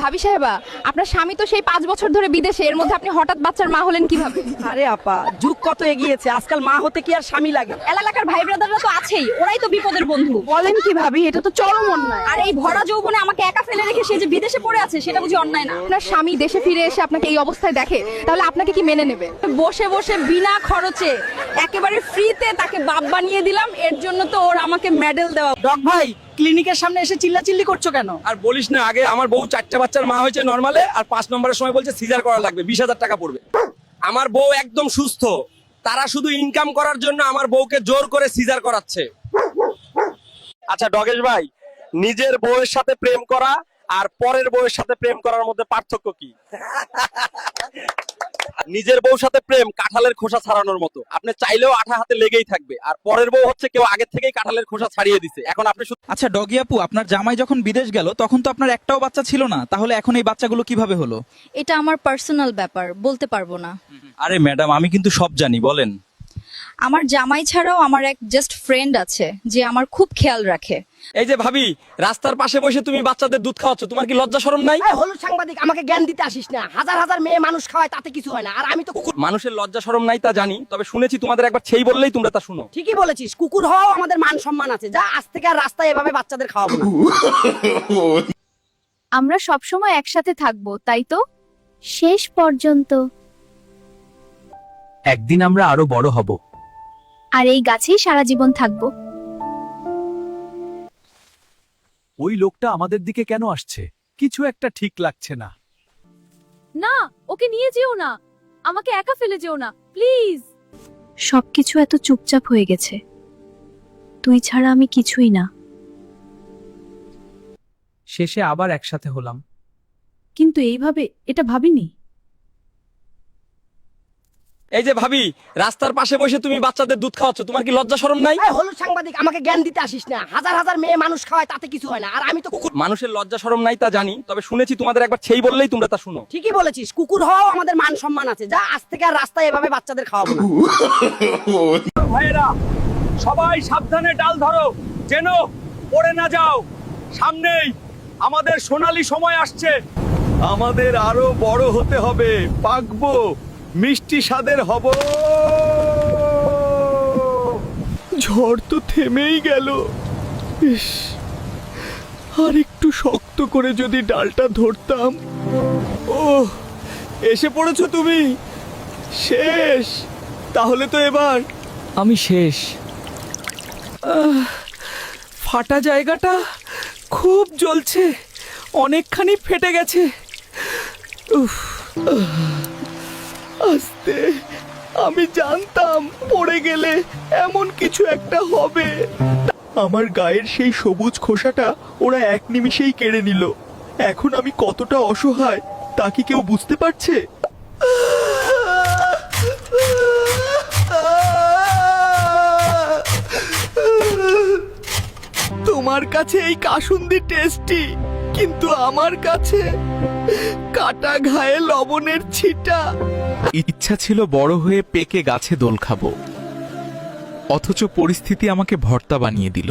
ভাবি সাহেবা, আপনার স্বামী তো সেই 5 বছর ধরে বিদেশে, এর মধ্যে আপনি হঠাৎ বাচ্চার মা হলেন কিভাবে? আরে আপা, যুগ কত এগিয়েছে, আজকাল মা হতে কি আর স্বামী লাগে? এলাকার ভাই ব্রাদাররা তো আছেই, ওরাই তো বিপদের বন্ধু। বলেন কি ভাবি, এটা তো চরম অন্যায়। আর এই ভরা যৌবনে আমাকে একা ফেলে রেখে সে যে বিদেশে পড়ে আছে সেটা বুঝি অন্যায় না? আপনার স্বামী দেশে ফিরে এসে আপনাকে এই অবস্থায় দেখে, তাহলে আপনাকে কি মেনে নেবে? বসে বসে বিনা খরচে একেবারে ফ্রিতে তাকে বাপ বানিয়ে দিলাম, এর জন্য তো ওর আমাকে মেডেল দেওয়া। ডক ভাই, ক্লিনিকের সামনে এসে চিল্লাচিল্লি করছো কেন? আর বলিস না, আগে আমার বউ 4টা বাচ্চার মা হয়েছে নরমালে, আর 5 নম্বরের সময় বলছে সিজার করা লাগবে, 20,000 টাকা পড়বে। আমার বউ একদম সুস্থ, তারা শুধু ইনকাম করার জন্য আমার বউকে জোর করে সিজার করাচ্ছে। আচ্ছা ডগেশ ভাই, নিজের বউয়ের সাথে প্রেম করা আর পরের বউয়ের সাথে প্রেম করার মধ্যে পার্থক্য কি? নিজের বউর সাথে প্রেম কাঁঠালের খোসা ছাড়ানোর মতো, আপনি চাইলেও আঠা হাতে লেগেই থাকবে। আর পরের বউ হচ্ছে কেউ আগে থেকেই কাঁঠালের খোসা ছাড়িয়ে দিছে, এখন আপনি শুধু। আচ্ছা ডগি আপু, আপনার জামাই যখন বিদেশ গেল তখন তো আপনার একটাও বাচ্চা ছিল না, তাহলে এখন এই বাচ্চাগুলো কিভাবে হলো? এটা আমার পার্সোনাল ব্যাপার, বলতে পারবো না। আরে ম্যাডাম, আমি কিন্তু সব জানি, বলেন। আমার জামাই ছাড়াও আমার এক জাস্ট ফ্রেন্ড আছে যে আমার খুব খেয়াল রাখে। এই যে ভাবি, রাস্তার পাশে বসে তুমি বাচ্চাদের দুধ খাওয়াচ্ছ, তোমার কি লজ্জা শরম নাই? এই হলুদ সাংবাদিক, আমাকে জ্ঞান দিতে আসিস না। হাজার হাজার মেয়ে মানুষ খাওয়ায়, তাতে কিছু হয় না। আর আমি তো কুকুর। মানুষের লজ্জা শরম নাই তা জানি, তবে শুনেছি তোমাদের একবার সেই বললেই তোমরা তা শুনো। ঠিকই বলেছিস, কুকুর হওয়াও আমাদের মান সম্মান আছে। যা, আজ থেকে আর রাস্তায় এভাবে বাচ্চাদের খাওয়াবো না। আমরা সবসময় একসাথে থাকবো, তাই তো? শেষ পর্যন্ত। একদিন আমরা আরো বড় হব। আর এই গাছেই সারা জীবন থাকবো। ওই লোকটা আমাদের দিকে কেন আসছে? কিছু একটা ঠিক লাগছে না। না, ওকে নিয়ে যেও না, আমাকে একা ফেলে যেও না, প্লিজ। সবকিছু এত চুপচাপ হয়ে গেছে, তুই ছাড়া আমি কিছুই না। শেষে আবার একসাথে হলাম। কিন্তু এইভাবে এটা ভাবিনি। এই যে ভাবি, রাস্তার পাশে বসে তুমি বাচ্চাদের দুধ খাওয়াচ্ছ, তোমার কি লজ্জা শরম নাই? এই হলুদ সাংবাদিক, আমাকে জ্ঞান দিতে আসিস না। হাজার হাজার মেয়ে মানুষ খাওয়ায়, তাতে কিছু হয় না। আর আমি তো কুকুর। মানুষের লজ্জা শরম নাই তা জানি, তবে শুনেছি তোমাদের একবার সেই বললেই তোমরা তা শুনো। ঠিকই বলেছিস, কুকুর হওয়াও আমাদের মান সম্মান আছে। যা, আজ থেকে আর রাস্তায় এভাবে বাচ্চাদের খাওয়াবো না। ভাইয়েরা, সবাই সাবধানে ডাল ধরো, যেন পড়ে না যাও। সামনেই আমাদের সোনালী সময় আসছে। আমাদের আরো বড় হতে হবে, পাকবো, মিষ্টি স্বাদের হব। ঝড় তো থেমেই গেল। ইস, আর একটু শক্ত করে যদি ডালটা ধরতাম। ও, এসে পড়েছো তুমি? শেষ? তাহলে তো এবার আমি শেষ। ফাটা জায়গাটা খুব জ্বলছে, অনেকখানি ফেটে গেছে। উফ, আস্তে, আমি জানতাম পড়ে গেলে এমন কিছু একটা হবে। আমার গায়ের সেই সবুজ খোসাটা ওরা এক নিমিষেই কেড়ে নিল। এখন আমি কতটা অসহায় তা কি কেউ বুঝতে পারছে? তোমার কাছে এই কাসুন্দি টেস্টি, কিন্তু আমার কাছে কাটা ঘায়ে লবণের ছিটা। ইচ্ছা ছিল বড় হয়ে পেকে গাছে দোল খাবো, অথচ পরিস্থিতি আমাকে ভর্তা বানিয়ে দিল।